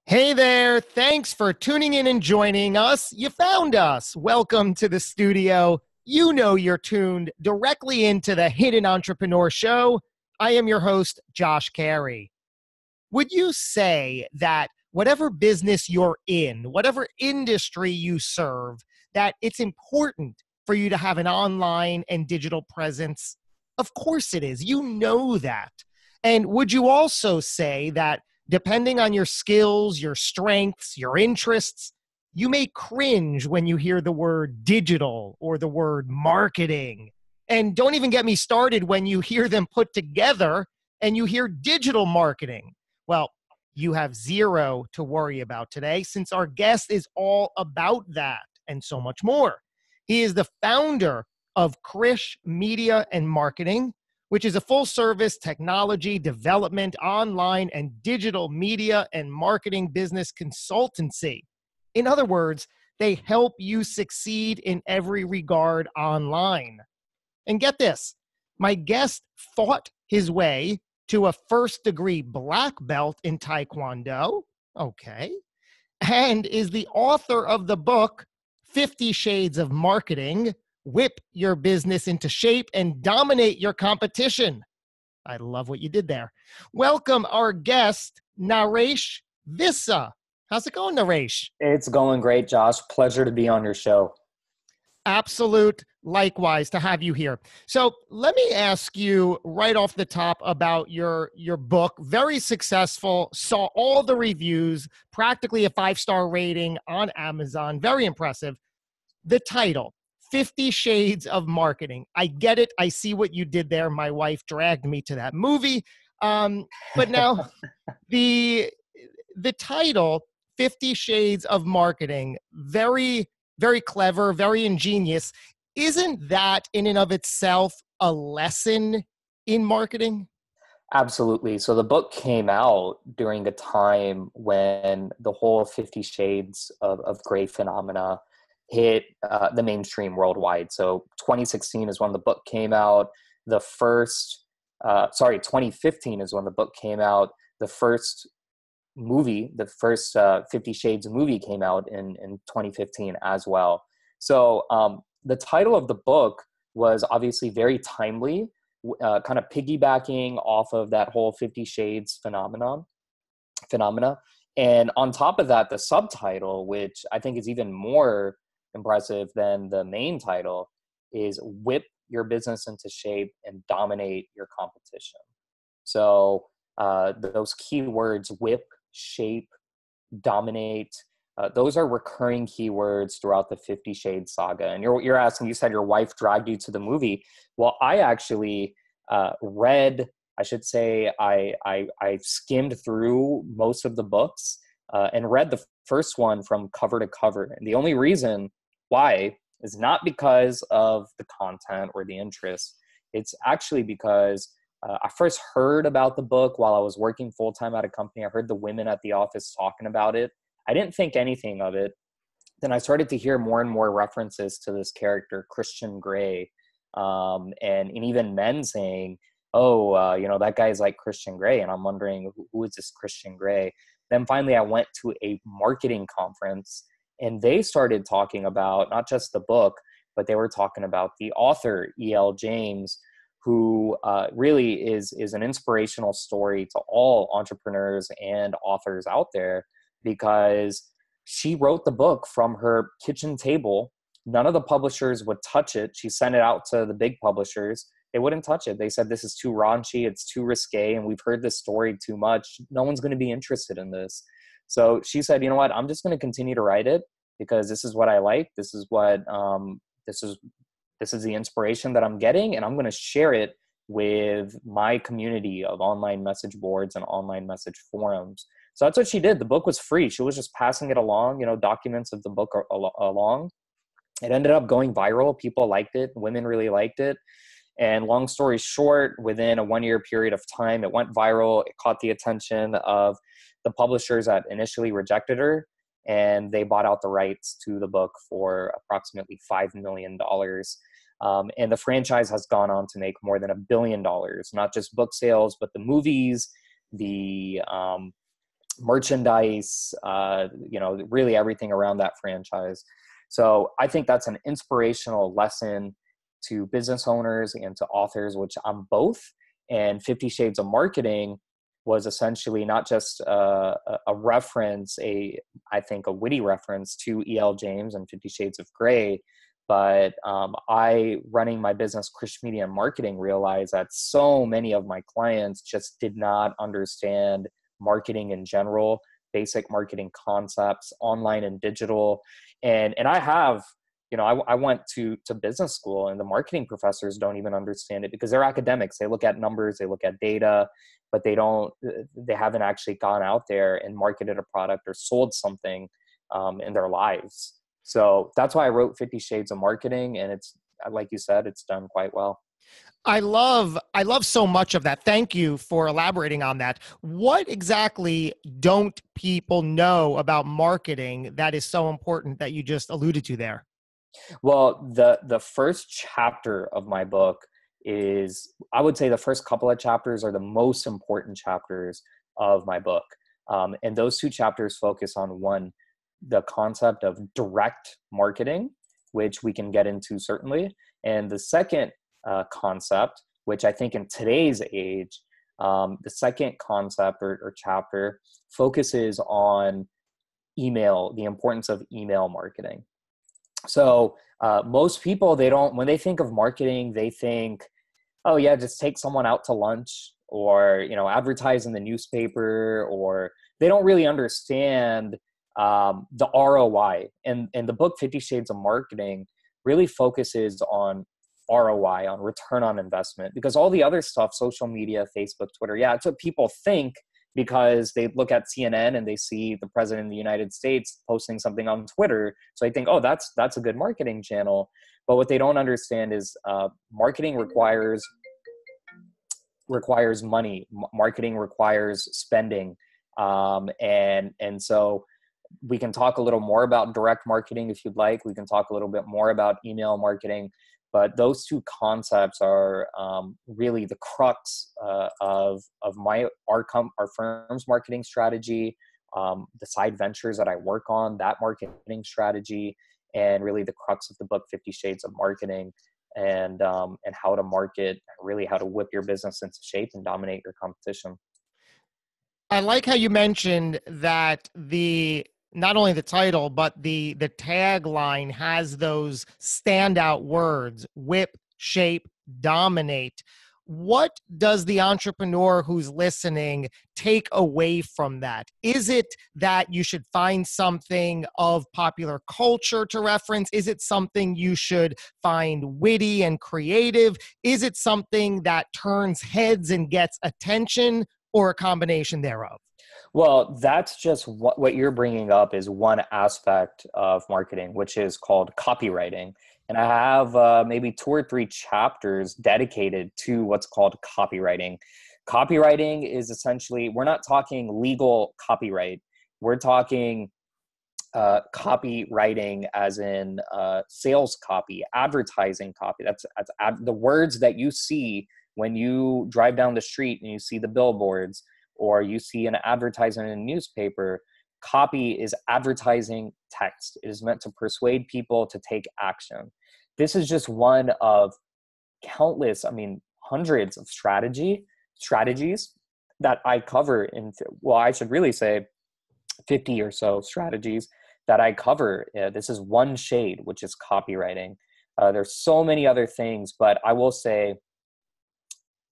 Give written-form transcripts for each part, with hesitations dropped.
Hey there. Thanks for tuning in and joining us. You found us. Welcome to the studio. You know you're tuned directly into the Hidden Entrepreneur Show. I am your host, Josh Carey. Would you say that whatever business you're in, whatever industry you serve, that it's important for you to have an online and digital presence? Of course it is. You know that. And would you also say that depending on your skills, your strengths, your interests, you may cringe when you hear the word digital or the word marketing? And don't even get me started when you hear them put together and you hear digital marketing. Well, you have zero to worry about today since our guest is all about that and so much more. He is the founder of Krish Media and Marketing, which is a full-service technology development, online and digital media and marketing business consultancy. In other words, they help you succeed in every regard online. And get this, my guest fought his way to a first-degree black belt in Taekwondo, okay, and is the author of the book, 50 Shades of Marketing, Whip Your Business into Shape and Dominate Your Competition. I love what you did there. Welcome our guest, Naresh Vissa. How's it going, Naresh? It's going great, Josh. Pleasure to be on your show. Absolute likewise to have you here. So let me ask you right off the top about your book. Very successful, saw all the reviews, practically a 5-star rating on Amazon. Very impressive. The title, 50 Shades of Marketing. I get it. I see what you did there. My wife dragged me to that movie. But now the title, 50 Shades of Marketing, very, very clever, very ingenious. Isn't that in and of itself a lesson in marketing? Absolutely. So the book came out during a time when the whole 50 Shades of Grey phenomena hit the mainstream worldwide. So 2016 is when the book came out. 2015 is when the book came out. The first 50 Shades movie came out in 2015 as well. So the title of the book was obviously very timely, kind of piggybacking off of that whole 50 Shades phenomena. And on top of that, the subtitle, which I think is even more impressive than the main title, is Whip Your Business into Shape and Dominate Your Competition. So those keywords, whip, shape, dominate, those are recurring keywords throughout the 50 Shades saga. And you're asking, you said your wife dragged you to the movie. Well, I actually I skimmed through most of the books and read the first one from cover to cover. And the only reason why is not because of the content or the interest. It's actually because I first heard about the book while I was working full-time at a company. I heard the women at the office talking about it. I didn't think anything of it. Then I started to hear more and more references to this character, Christian Grey, and even men saying, that guy's like Christian Grey. And I'm wondering, who is this Christian Grey? Then finally I went to a marketing conference and they started talking about not just the book, but they were talking about the author, E.L. James, who really is an inspirational story to all entrepreneurs and authors out there, because she wrote the book from her kitchen table. None of the publishers would touch it. She sent it out to the big publishers. They wouldn't touch it. They said, this is too raunchy, it's too risque, and we've heard this story too much. No one's going to be interested in this. So she said, you know what, I'm just going to continue to write it because this is what I like. This is what, this is the inspiration that I'm getting, and I'm going to share it with my community of online message boards and online message forums. So that's what she did. The book was free. She was just passing it along, documents of the book along. It ended up going viral. People liked it. Women really liked it. And long story short, within a 1-year period of time, it went viral. It caught the attention of the publishers that initially rejected her, and they bought out the rights to the book for approximately $5 million. And the franchise has gone on to make more than $1 billion, not just book sales, but the movies, the merchandise, really everything around that franchise. So I think that's an inspirational lesson to business owners and to authors, which I'm both. And 50 Shades of Marketing was essentially not just a reference, I think a witty reference to E.L. James and 50 Shades of Grey, but I, running my business, Krish Media and Marketing, realized that so many of my clients just did not understand marketing in general, basic marketing concepts, online and digital. And I have, I went to business school, and the marketing professors don't even understand it because they're academics. They look at numbers, they look at data, but they haven't actually gone out there and marketed a product or sold something in their lives. So that's why I wrote 50 Shades of Marketing. And it's, like you said, it's done quite well. I love so much of that. Thank you for elaborating on that. What exactly don't people know about marketing that is so important that you just alluded to there? Well, the first chapter of my book is, I would say the first couple of chapters are the most important chapters of my book. And those two chapters focus on, one, the concept of direct marketing, which we can get into certainly. And the second concept, which I think in today's age, the second concept or chapter focuses on email, the importance of email marketing. So most people, when they think of marketing, they think, oh yeah, just take someone out to lunch, or, advertise in the newspaper, or they don't really understand the ROI. And the book 50 Shades of Marketing really focuses on ROI, on return on investment, because all the other stuff, social media, Facebook, Twitter, yeah, it's what people think, because they look at CNN and they see the president of the United States posting something on Twitter. So they think, oh, that's a good marketing channel. But what they don't understand is marketing requires money. Marketing requires spending. And so we can talk a little more about direct marketing if you'd like. We can talk a little bit more about email marketing. But those two concepts are really the crux of our firm's marketing strategy, the side ventures that I work on, that marketing strategy, and really the crux of the book 50 Shades of Marketing, and how to market, really how to whip your business into shape and dominate your competition. I like how you mentioned that not only the title, but the tagline has those standout words: whip, shape, dominate. What does the entrepreneur who's listening take away from that? Is it that you should find something of popular culture to reference? Is it something you should find witty and creative? Is it something that turns heads and gets attention, or a combination thereof? Well, that's just what you're bringing up is one aspect of marketing, which is called copywriting. And I have maybe 2 or 3 chapters dedicated to what's called copywriting. Copywriting is essentially, we're not talking legal copyright. We're talking copywriting as in sales copy, advertising copy. That's the words that you see when you drive down the street and you see the billboards, or you see an advertisement in a newspaper. Copy is advertising text. It is meant to persuade people to take action. This is just one of countless, hundreds of strategies that I cover I should really say 50 or so strategies that I cover. This is one shade, which is copywriting. There's so many other things, but I will say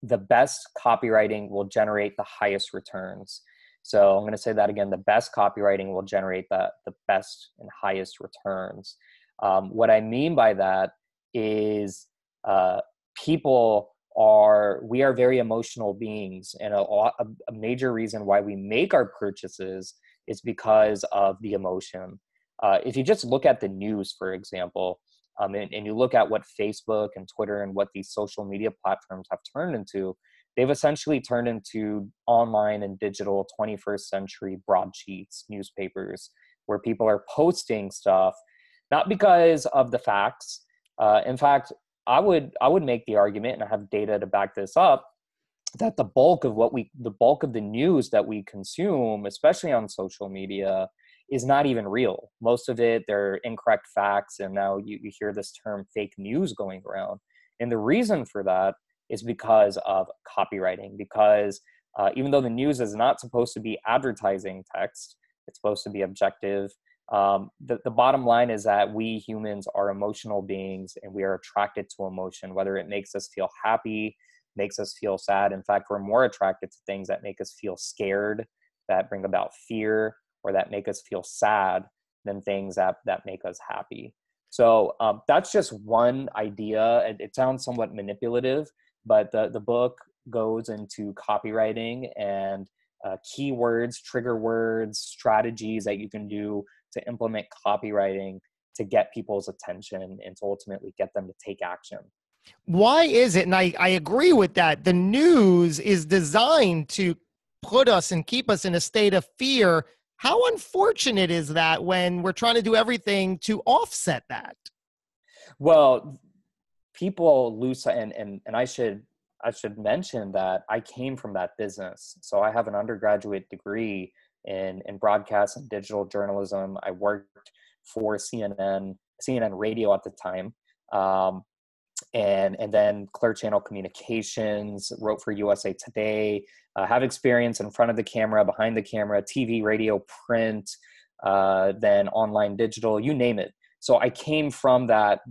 the best copywriting will generate the highest returns. So I'm going to say that again: the best copywriting will generate the best and highest returns. What I mean by that is we are very emotional beings, and a major reason why we make our purchases is because of the emotion. If you just look at the news, for example, and you look at what Facebook and Twitter and what these social media platforms have turned into, they've essentially turned into online and digital 21st century broadsheets, newspapers, where people are posting stuff, not because of the facts. In fact, I would make the argument, and I have data to back this up, that the bulk of the news that we consume, especially on social media, is not even real. Most of it, they're incorrect facts. And now you hear this term fake news going around. And the reason for that is because of copywriting, because even though the news is not supposed to be advertising text, it's supposed to be objective. The bottom line is that we humans are emotional beings, and we are attracted to emotion, whether it makes us feel happy, makes us feel sad. In fact, we're more attracted to things that make us feel scared, that bring about fear, or that make us feel sad, than things that make us happy. So that's just one idea. It sounds somewhat manipulative, but the book goes into copywriting and keywords, trigger words, strategies that you can do to implement copywriting to get people's attention and to ultimately get them to take action. Why is it, and I agree with that, the news is designed to put us and keep us in a state of fear? How unfortunate is that when we're trying to do everything to offset that? Well, people lose, and I should mention that I came from that business. So I have an undergraduate degree in broadcast and digital journalism. I worked for CNN Radio at the time. And then Clear Channel Communications, wrote for USA Today, have experience in front of the camera, behind the camera, TV, radio, print, then online digital, you name it. So I came from that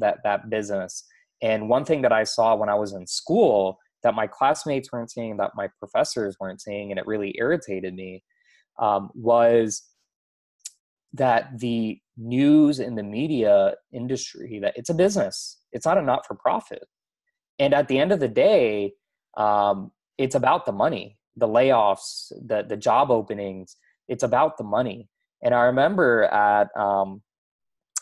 business. And one thing that I saw when I was in school that my classmates weren't seeing, that my professors weren't seeing, and it really irritated me, was that the news and the media industry, that it's a business. It's not a not-for-profit. And at the end of the day, it's about the money, the layoffs, the job openings. It's about the money. And I remember at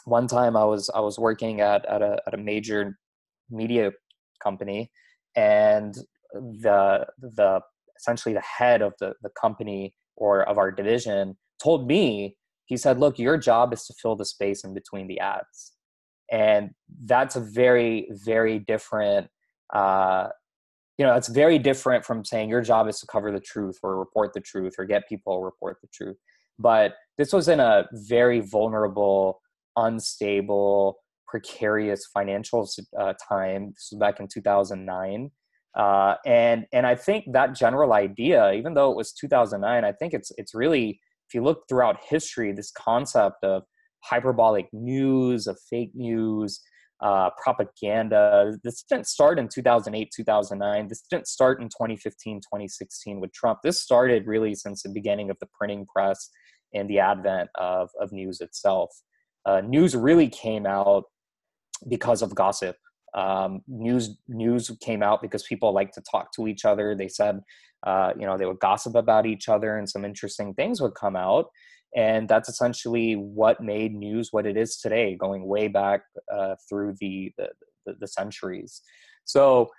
one time I was working at a major media company, and the essentially the head of the company, or of our division, told me, he said, look, your job is to fill the space in between the ads. And that's a very, very different, it's very different from saying your job is to cover the truth or report the truth or get people to report the truth. But this was in a very vulnerable, unstable, precarious financial time. This was back in 2009. And I think that general idea, even though it was 2009, I think it's really, if you look throughout history, this concept of hyperbolic news, of fake news, propaganda, this didn't start in 2008, 2009. This didn't start in 2015, 2016 with Trump. This started really since the beginning of the printing press and the advent of news itself. News really came out because of gossip. News came out because people like to talk to each other. They said, they would gossip about each other, and some interesting things would come out. And that's essentially what made news what it is today, going way back through the centuries. So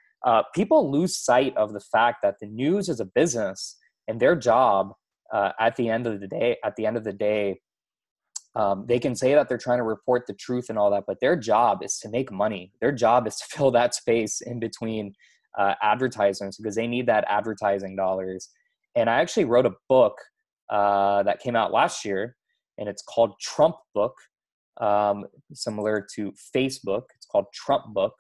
people lose sight of the fact that the news is a business, and their job at the end of the day, they can say that they're trying to report the truth and all that, but their job is to make money. Their job is to fill that space in between advertisements, because they need that advertising dollars. And I actually wrote a book that came out last year, and it's called Trump Book, similar to Facebook. It's called Trump Book,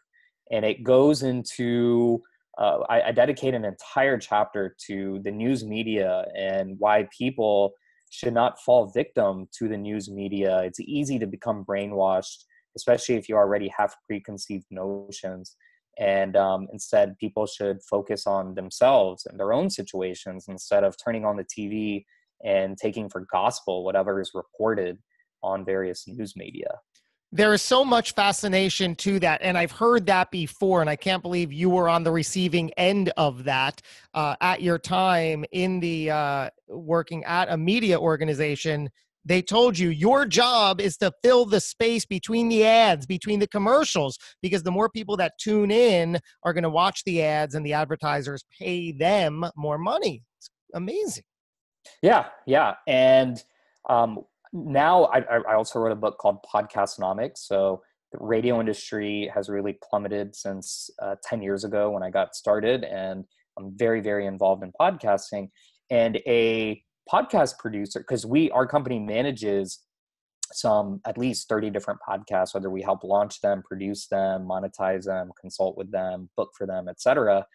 and it goes into, I dedicate an entire chapter to the news media and why people should not fall victim to the news media. It's easy to become brainwashed, especially if you already have preconceived notions. And instead, people should focus on themselves and their own situations, instead of turning on the TV and taking for gospel whatever is reported on various news media. There is so much fascination to that, and I've heard that before, and I can't believe you were on the receiving end of that at your time in the working at a media organization. They told you your job is to fill the space between the ads, between the commercials, because the more people that tune in are going to watch the ads, and the advertisers pay them more money. It's amazing. Yeah. And now I also wrote a book called Podcastnomics. So the radio industry has really plummeted since 10 years ago when I got started. And I'm very, very involved in podcasting, and a podcast producer, because our company manages at least 30 different podcasts, whether we help launch them, produce them, monetize them, consult with them, book for them, etc.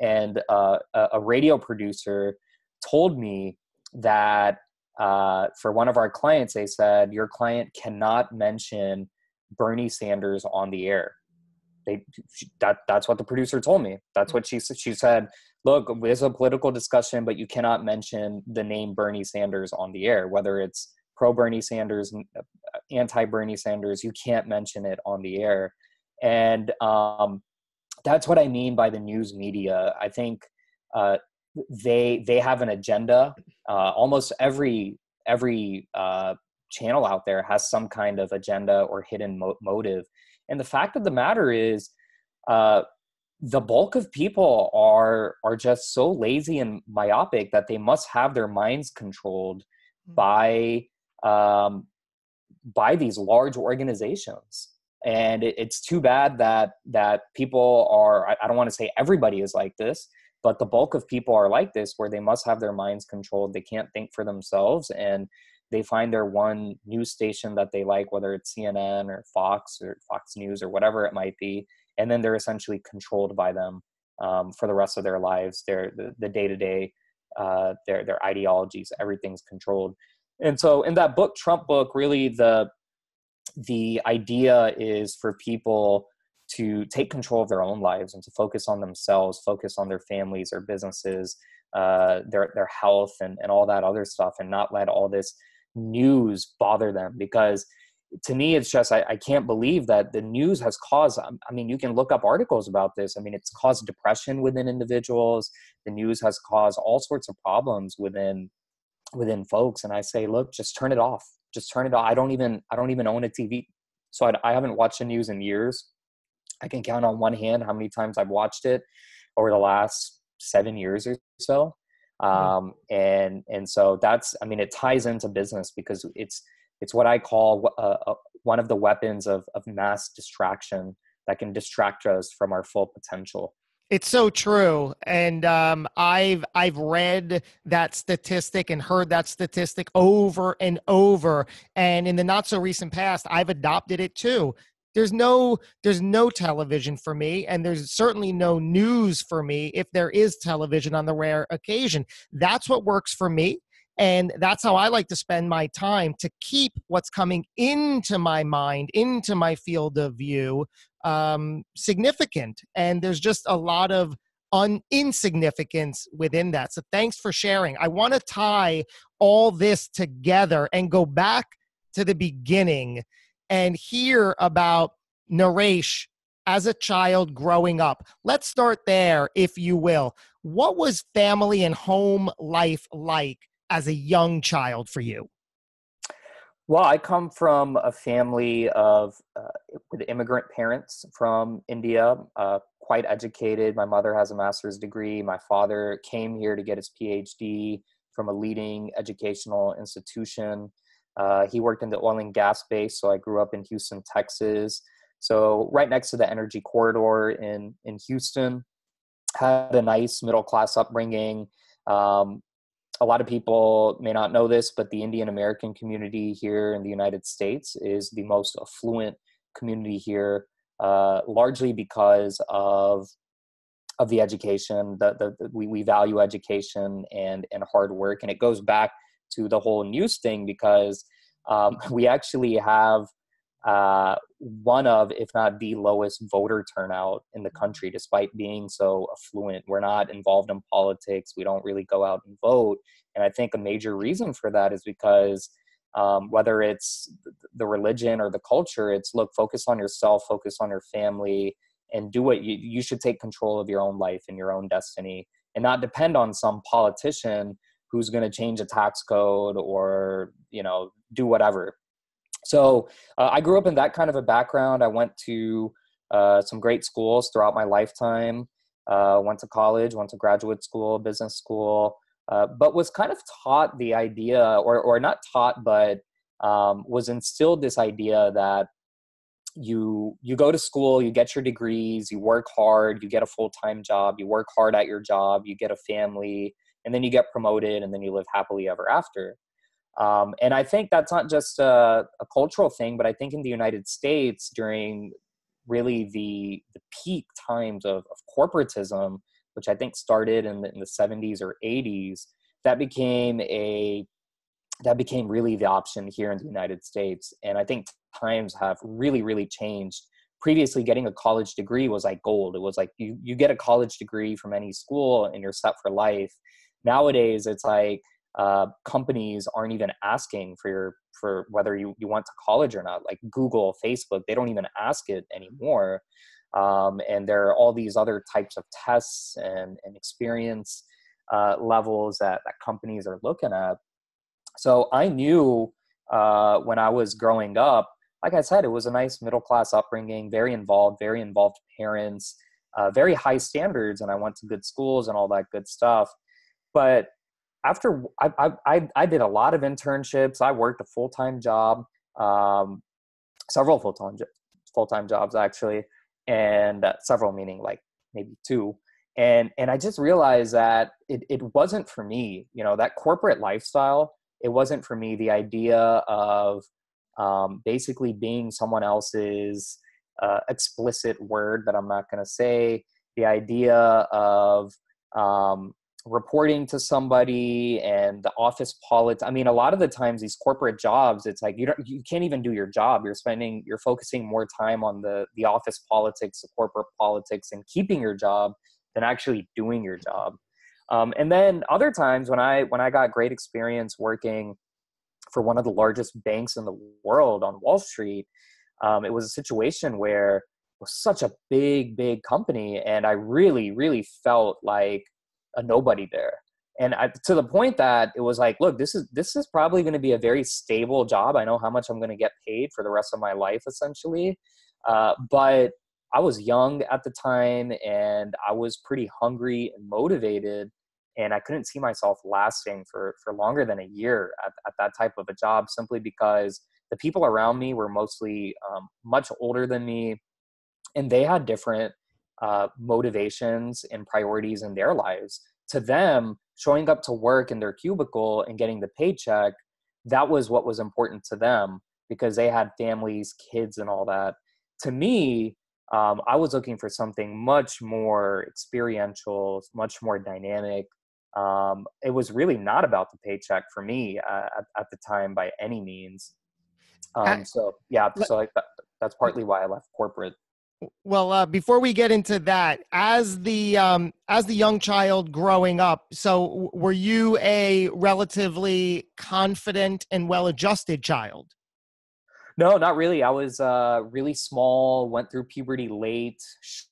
And a radio producer told me that for one of our clients, they said, your client cannot mention Bernie Sanders on the air. That's what the producer told me. That's what she said. Look, there's a political discussion, but you cannot mention the name Bernie Sanders on the air, whether it's pro Bernie Sanders, anti Bernie Sanders, you can't mention it on the air. And that's what I mean by the news media. I think they have an agenda. Almost every channel out there has some kind of agenda or hidden motive. And the fact of the matter is, the bulk of people are just so lazy and myopic that they must have their minds controlled by these large organizations. And it's too bad that people are, I don't want to say everybody is like this, but the bulk of people are like this, where they must have their minds controlled. They can't think for themselves, and they find their one news station that they like, whether it's CNN or Fox News or whatever it might be. And then they're essentially controlled by them for the rest of their lives. The day-to-day, their ideologies, everything's controlled. And so in that book, Trump book, really the idea is for people to take control of their own lives and to focus on themselves, focus on their families, their businesses, their health, and all that other stuff, and not let all this news bother them. Because to me, it's just, I can't believe that the news has caused, I mean, you can look up articles about this. I mean, it's caused depression within individuals. The news has caused all sorts of problems within folks. And I say, look, just turn it off. Just turn it off. I don't even own a TV. So I haven't watched the news in years. I can count on one hand how many times I've watched it over the last 7 years or so. And so that's, I mean, it ties into business, because it's what I call one of the weapons of mass distraction that can distract us from our full potential. It's so true. And I've read that statistic and heard that statistic over and over. And in the not so recent past, I've adopted it too. There's no television for me, and there's certainly no news for me if there is television on the rare occasion. That's what works for me. And that's how I like to spend my time, to keep what's coming into my mind, into my field of view, significant. And there's just a lot of insignificance within that. So thanks for sharing. I want to tie all this together and go back to the beginning and hear about Naresh as a child growing up. Let's start there, if you will. What was family and home life like as a young child for you? Well, I come from a family with immigrant parents from India, quite educated. My mother has a master's degree. My father came here to get his PhD from a leading educational institution. He worked in the oil and gas space, so I grew up in Houston, Texas. So right next to the energy corridor in Houston. Had a nice middle-class upbringing. A lot of people may not know this, but the Indian American community here in the United States is the most affluent community here, largely because of the education. We value education and hard work, and it goes back to the whole news thing, because we actually have one of, if not the lowest voter turnout in the country, despite being so affluent. We're not involved in politics. We don't really go out and vote. And I think a major reason for that is because whether it's the religion or the culture, it's, look, focus on yourself, focus on your family, and do what you should take control of your own life and your own destiny, and not depend on some politician who's going to change a tax code or, do whatever. So I grew up in that kind of a background. I went to some great schools throughout my lifetime, went to college, went to graduate school, business school, but was kind of taught the idea, or not taught, but was instilled this idea that you go to school, you get your degrees, you work hard, you get a full-time job, you work hard at your job, you get a family, and then you get promoted, and then you live happily ever after. And I think that's not just a cultural thing, but I think in the United States during really the peak times of corporatism, which I think started in the 70s or 80s, that became really the option here in the United States. And I think times have really, really changed. Previously, getting a college degree was like gold. It was like you get a college degree from any school and you're set for life. Nowadays, it's like companies aren't even asking for whether you went to college or not. Like Google, Facebook, they don't even ask it anymore. And there are all these other types of tests and experience levels that companies are looking at. So I knew when I was growing up, like I said, it was a nice middle-class upbringing, very involved parents, very high standards, and I went to good schools and all that good stuff. But after I did a lot of internships, I worked a full-time job, several full-time jobs actually, and several meaning like maybe two. And I just realized that it wasn't for me, that corporate lifestyle. It wasn't for me. The idea of basically being someone else's explicit word that I'm not going to say, the idea of reporting to somebody and the office politics. I mean, a lot of the times these corporate jobs, it's like you can't even do your job. You're focusing more time on the office politics, the corporate politics, and keeping your job than actually doing your job. And then other times when I got great experience working for one of the largest banks in the world on Wall Street, it was a situation where it was such a big company, and I really, really felt like a nobody there. And to the point that it was like, look, this is probably going to be a very stable job. I know how much I'm going to get paid for the rest of my life, essentially. But I was young at the time, and I was pretty hungry and motivated, and I couldn't see myself lasting for longer than a year at that type of a job, simply because the people around me were mostly much older than me, and they had different motivations and priorities in their lives. To them, showing up to work in their cubicle and getting the paycheck, that was what was important to them, because they had families, kids, and all that. To me, I was looking for something much more experiential, much more dynamic. It was really not about the paycheck for me at the time by any means. So that's partly why I left corporate. Well, before we get into that, as the young child growing up, so were you a relatively confident and well-adjusted child? No, not really. I was really small, went through puberty late,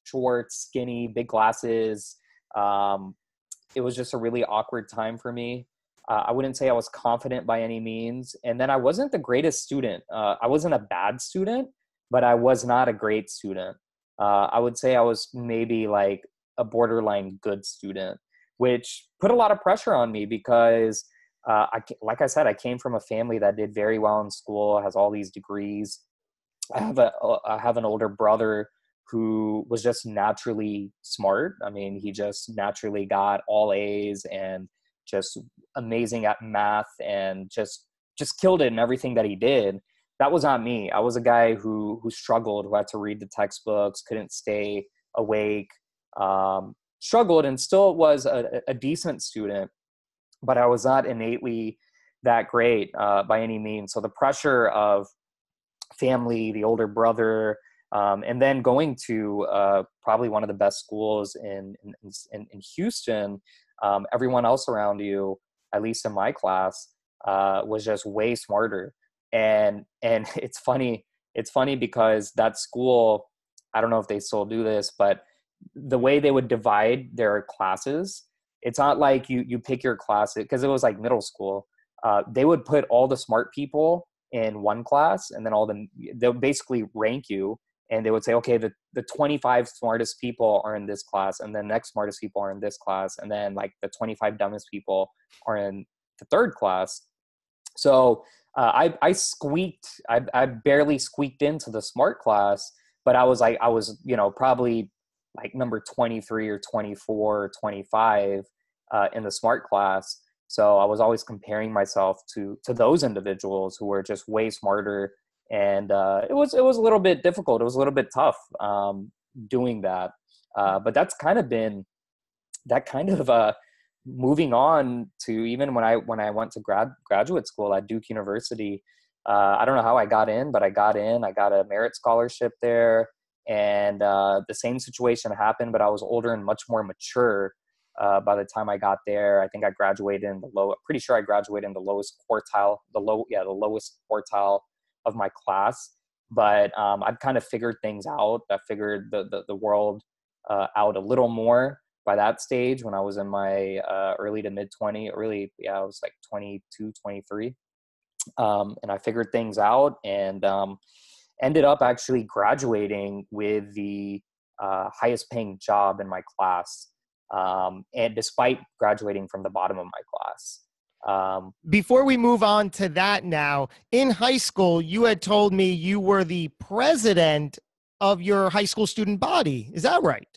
short, skinny, big glasses. It was just a really awkward time for me. I wouldn't say I was confident by any means. And then I wasn't the greatest student. I wasn't a bad student, but I was not a great student. I would say I was maybe like a borderline good student, which put a lot of pressure on me because, like I said, I came from a family that did very well in school, has all these degrees. I have an older brother who was just naturally smart. I mean, he just naturally got all A's and just amazing at math and just killed it in everything that he did. That was not me. I was a guy who struggled, who had to read the textbooks, couldn't stay awake, struggled, and still was a decent student, but I was not innately that great by any means. So the pressure of family, the older brother, and then going to probably one of the best schools in Houston, everyone else around you, at least in my class, was just way smarter. And it's funny because that school, I don't know if they still do this, but the way they would divide their classes, it's not like you pick your class, because it was like middle school. They would put all the smart people in one class, and then they'll basically rank you, and they would say, okay, the 25 smartest people are in this class, and the next smartest people are in this class, and then like the 25 dumbest people are in the third class. So I barely squeaked into the smart class, but I was, probably like number 23 or 24 or 25 in the smart class. So I was always comparing myself to those individuals who were just way smarter. And it was a little bit difficult. It was a little bit tough doing that. But that's kind of been that kind of moving on to even when I went to graduate school at Duke University. I don't know how I got in, but I got in. I got a merit scholarship there. And the same situation happened, but I was older and much more mature by the time I got there. I think I graduated in pretty sure I graduated in the lowest quartile, the lowest quartile of my class. But I've kind of figured things out. I figured the world out a little more by that stage when I was in my early to mid 20, I was like 22, 23. And I figured things out and ended up actually graduating with the highest paying job in my class. And despite graduating from the bottom of my class. Before we move on to that now, in high school, you had told me you were the president of your high school student body. Is that right?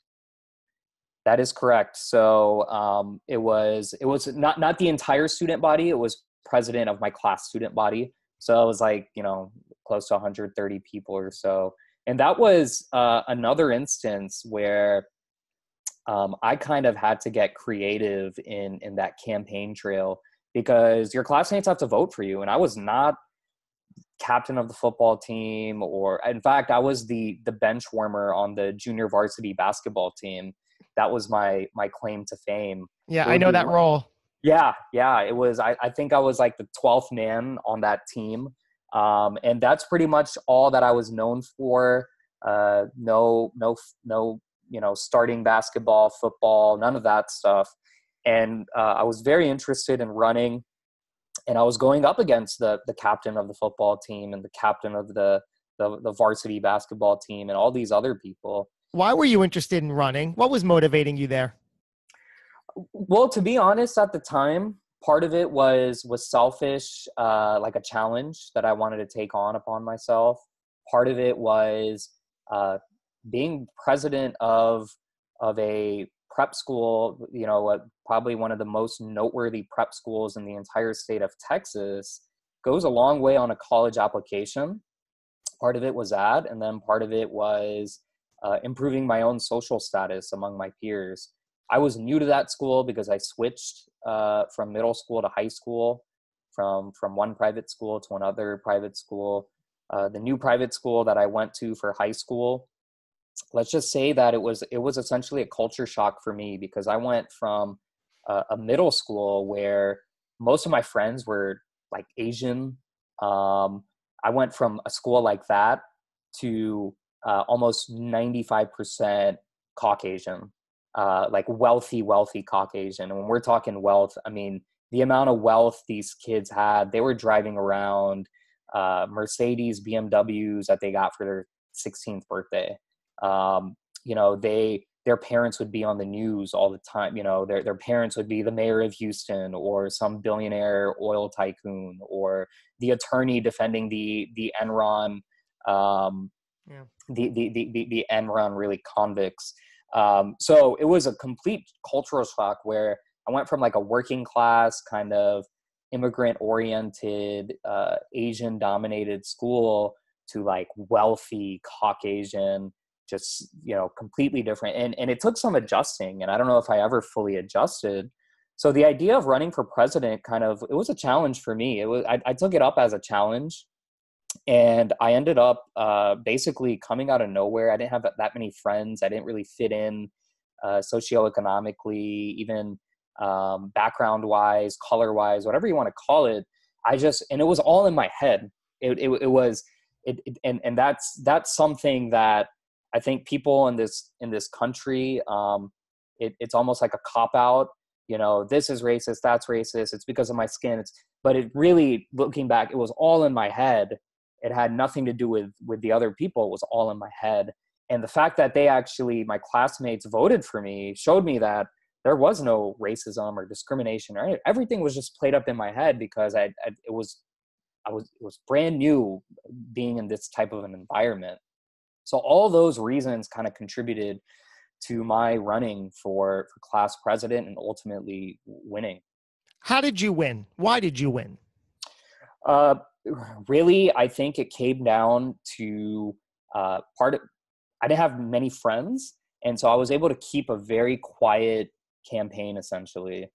That is correct. So it was not the entire student body. It was president of my class student body. So it was like, close to 130 people or so. And that was another instance where I kind of had to get creative in that campaign trail, because your classmates have to vote for you. And I was not captain of the football team, or in fact, I was the bench warmer on the junior varsity basketball team. That was my claim to fame. Yeah, I know that role. Yeah. It was, I think I was like the 12th man on that team. And that's pretty much all that I was known for. No, starting basketball, football, none of that stuff. And I was very interested in running, and I was going up against the captain of the football team and the captain of the varsity basketball team and all these other people. Why were you interested in running? What was motivating you there? Well, to be honest, at the time, part of it was selfish, like a challenge that I wanted to take on upon myself. Part of it was being president of a prep school, probably one of the most noteworthy prep schools in the entire state of Texas, goes a long way on a college application. Part of it was that, and then part of it was improving my own social status among my peers. I was new to that school because I switched from middle school to high school, from one private school to another private school. The new private school that I went to for high school, let's just say that it was essentially a culture shock for me, because I went from a middle school where most of my friends were like Asian. I went from a school like that to almost 95% Caucasian, like wealthy Caucasian. And when we're talking wealth, I mean, the amount of wealth these kids had, they were driving around Mercedes, BMWs that they got for their 16th birthday. Their parents would be on the news all the time. Their parents would be the mayor of Houston, or some billionaire oil tycoon, or the attorney defending the Enron, the Enron really convicts. So it was a complete cultural shock, where I went from like a working class kind of immigrant oriented, Asian dominated school to like wealthy Caucasian, just, completely different. And it took some adjusting, and I don't know if I ever fully adjusted. So the idea of running for president it was a challenge for me. I took it up as a challenge, and I ended up basically coming out of nowhere. I didn't have that many friends. I didn't really fit in socioeconomically, even background wise, color wise, whatever you want to call it. And it was all in my head. And that's something that I think people in this country, it's almost like a cop out. This is racist, that's racist, it's because of my skin. But it really, looking back, it was all in my head. It had nothing to do with the other people. It was all in my head. And the fact that my classmates voted for me, showed me that there was no racism or discrimination, or everything was just played up in my head, because it was it was brand new being in this type of an environment. So all those reasons kind of contributed to my running for class president and ultimately winning. How did you win? Why did you win? Really, I think it came down to I didn't have many friends. And so I was able to keep a very quiet campaign, essentially,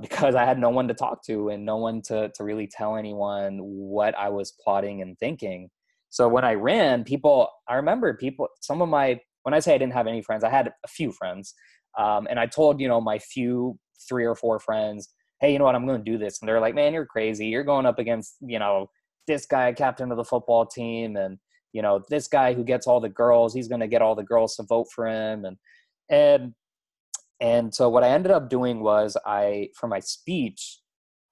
because I had no one to talk to and no one to really tell anyone what I was plotting and thinking. So when I ran, I remember when I say I didn't have any friends, I had a few friends. And I told, my few 3 or 4 friends, hey, you know what, I'm going to do this. And they're like, man, you're crazy. You're going up against, this guy, captain of the football team, and this guy who gets all the girls, he's going to get all the girls to vote for him. And so what I ended up doing was for my speech,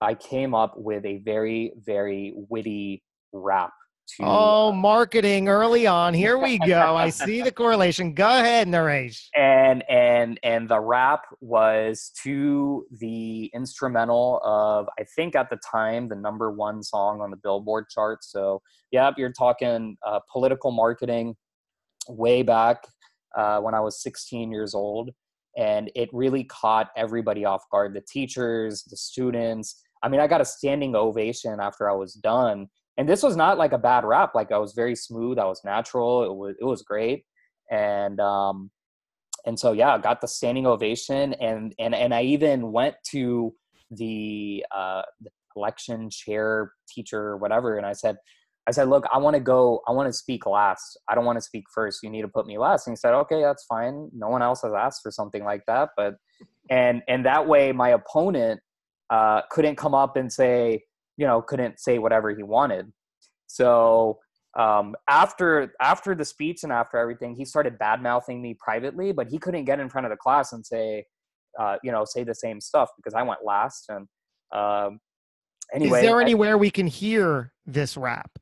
I came up with a very, very witty rap. Marketing early on. Here we go. I see the correlation. Go ahead, Naresh. And the rap was to the instrumental of, I think at the time, the #1 song on the Billboard chart. So yeah, you're talking political marketing way back when I was 16 years old. And it really caught everybody off guard. The teachers, the students. I mean, I got a standing ovation after I was done. And this was not like a bad rap. Like, I was very smooth. I was natural. It was great. And so, yeah, I got the standing ovation. And I even went to the election chair teacher or whatever. And I said, look, I want to speak last. I don't want to speak first. You need to put me last. And he said, okay, that's fine. No one else has asked for something like that. But, and that way my opponent couldn't come up and say, couldn't say whatever he wanted. So after the speech and after everything, he started bad-mouthing me privately, but he couldn't get in front of the class and say the same stuff because I went last. And anyway. Is there anywhere we can hear this rap?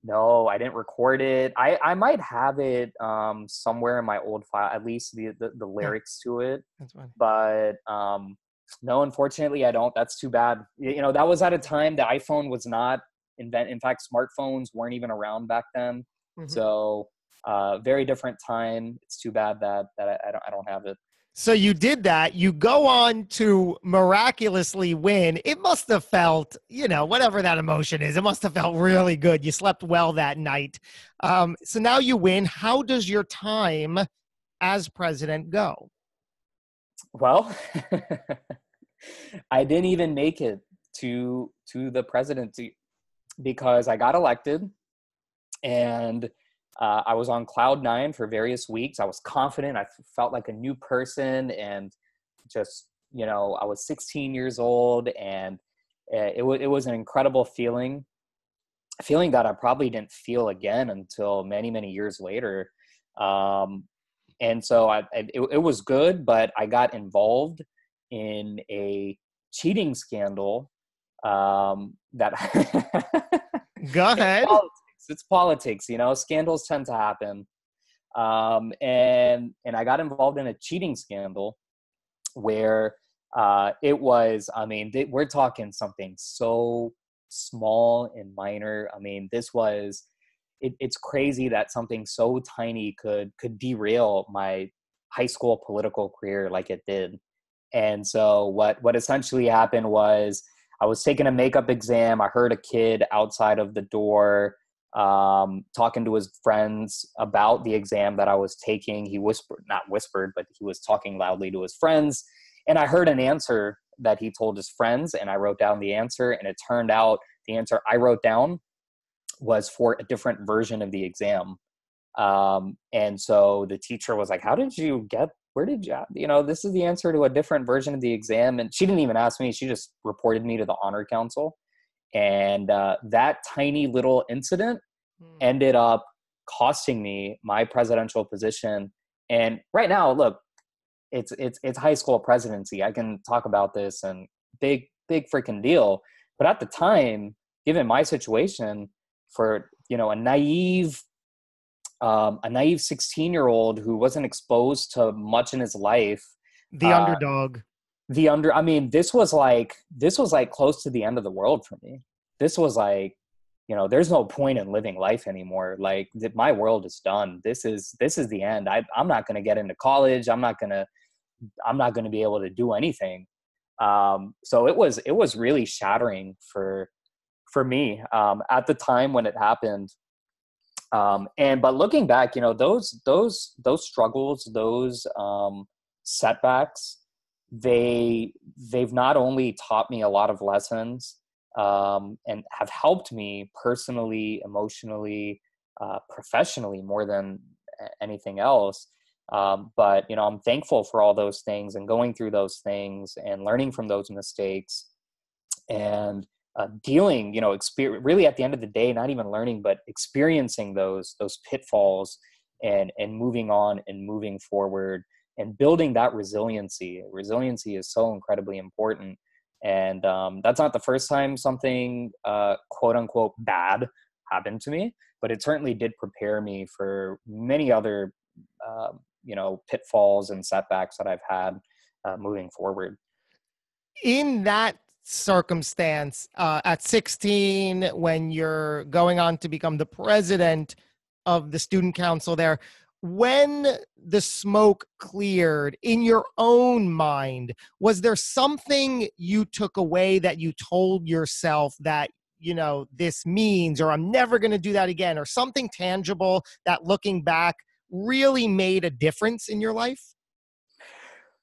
No, I didn't record it. I might have it somewhere in my old file, at least the lyrics to it. That's fine. But no, unfortunately, I don't. That's too bad. That was at a time the iPhone was not invented. In fact, smartphones weren't even around back then. Mm-hmm. So very different time. It's too bad that I don't have it. So you did that. You go on to miraculously win. It must have felt, whatever that emotion is, it must have felt really good. You slept well that night. So now you win. How does your time as president go? Well, I didn't even make it to the presidency because I got elected and I was on cloud 9 for various weeks. I was confident. I felt like a new person and just, I was 16 years old and it was an incredible feeling that I probably didn't feel again until many, many years later. And so it was good, but I got involved in a cheating scandal that Go ahead. It's politics, scandals tend to happen. And I got involved in a cheating scandal where it was, we're talking something so small and minor. It's crazy that something so tiny could derail my high school political career like it did. And so what essentially happened was I was taking a makeup exam. I heard a kid outside of the door talking to his friends about the exam that I was taking. He not whispered, but he was talking loudly to his friends. And I heard an answer that he told his friends, and I wrote down the answer. And it turned out the answer I wrote down was for a different version of the exam. And so the teacher was like, where did you, this is the answer to a different version of the exam. And she didn't even ask me. She just reported me to the honor council. And that tiny little incident ended up costing me my presidential position. And right now, look, it's high school presidency. I can talk about this and big freaking deal. But at the time, given my situation, for a naive 16-year-old who wasn't exposed to much in his life, the underdog. This was like close to the end of the world for me. This was like there's no point in living life anymore. Like my world is done. This is the end. I'm not going to get into college. I'm not going to be able to do anything. So it was really shattering for me, at the time when it happened. But looking back, those struggles, those, setbacks, they've not only taught me a lot of lessons, and have helped me personally, emotionally, professionally more than anything else. But I'm thankful for all those things and going through those things and learning from those mistakes and dealing, really at the end of the day, not even learning, but experiencing those pitfalls and moving on and moving forward and building that resiliency. Resiliency is so incredibly important. And that's not the first time something quote unquote bad happened to me, but it certainly did prepare me for many other, pitfalls and setbacks that I've had moving forward. In that circumstance, at 16, when you're going on to become the president of the student council there, when the smoke cleared in your own mind, was there something you took away that you told yourself that, this means, or I'm never going to do that again, or something tangible that looking back really made a difference in your life?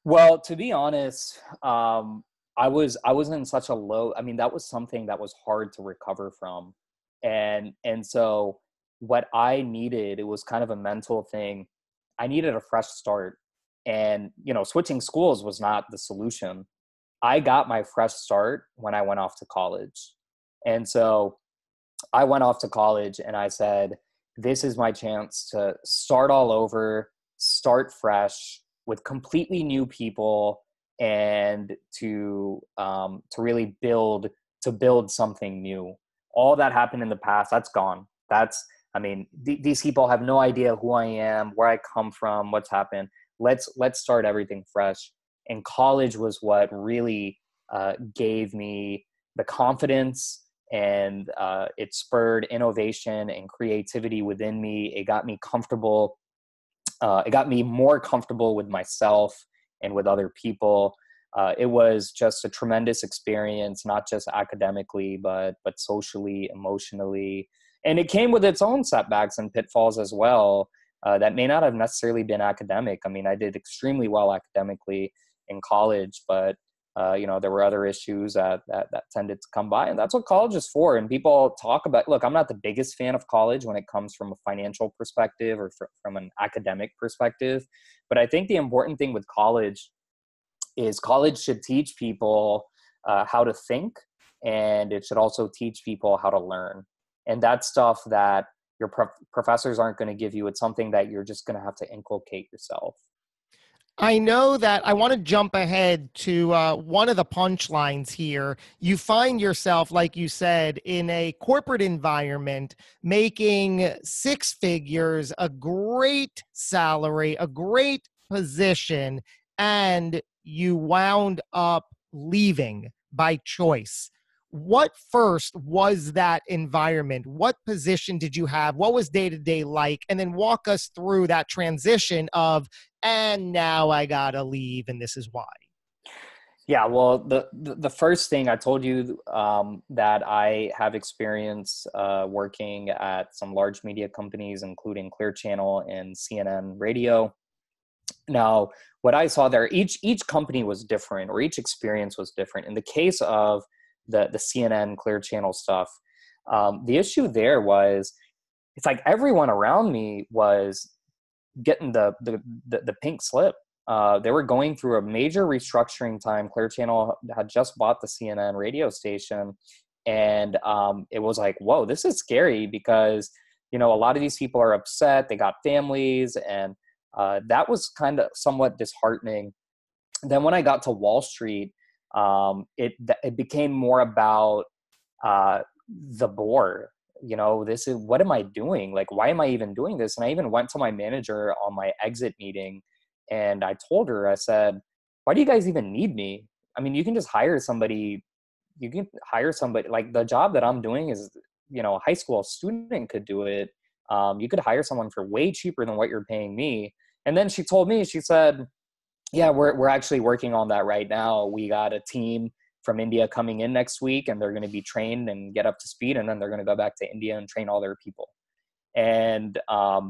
Well, to be honest, I was in such a low, that was something that was hard to recover from. And so what I needed, it was kind of a mental thing. I needed a fresh start, and, switching schools was not the solution. I got my fresh start when I went off to college. And so I went off to college and I said, this is my chance to start all over, start fresh with completely new people, and to really build something new. All that happened in the past, that's gone. These people have no idea who I am, where I come from, what's happened. Let's start everything fresh. And college was what really gave me the confidence, and it spurred innovation and creativity within me. It got me comfortable. It got me more comfortable with myself and with other people. It was just a tremendous experience, not just academically, but socially, emotionally. And it came with its own setbacks and pitfalls as well, that may not have necessarily been academic. I did extremely well academically in college, but there were other issues that tended to come by, and that's what college is for. And people talk about, look, I'm not the biggest fan of college when it comes from a financial perspective or from an academic perspective. But I think the important thing with college is college should teach people how to think, and it should also teach people how to learn. And that's stuff that your professors aren't going to give you. It's something that you're just going to have to inculcate yourself. I know that I want to jump ahead to one of the punchlines here. You find yourself, like you said, in a corporate environment, making six figures, a great salary, a great position, and you wound up leaving by choice. What first was that environment? What position did you have? What was day-to-day like? And then walk us through that transition of, and now I gotta leave, and this is why. Yeah, well, the first thing I told you, that I have experience working at some large media companies, including Clear Channel and CNN Radio. Now, what I saw there, each company was different, or each experience was different. In the case of the CNN Clear Channel stuff, the issue there was, it's like everyone around me was getting the pink slip. They were going through a major restructuring time. Clear Channel had just bought the CNN radio station, and it was like, whoa, this is scary, because a lot of these people are upset. They got families, and that was kind of somewhat disheartening. Then when I got to Wall Street, it became more about the board. This is, what am I doing? Like, why am I even doing this? And I even went to my manager on my exit meeting, and I told her, I said, why do you guys even need me? You can just hire somebody. You can hire somebody. Like, the job that I'm doing is a high school student could do it. You could hire someone for way cheaper than what you're paying me. And then she told me, she said, yeah, we're actually working on that right now. We got a team from India coming in next week, and they're going to be trained and get up to speed. And then they're going to go back to India and train all their people. And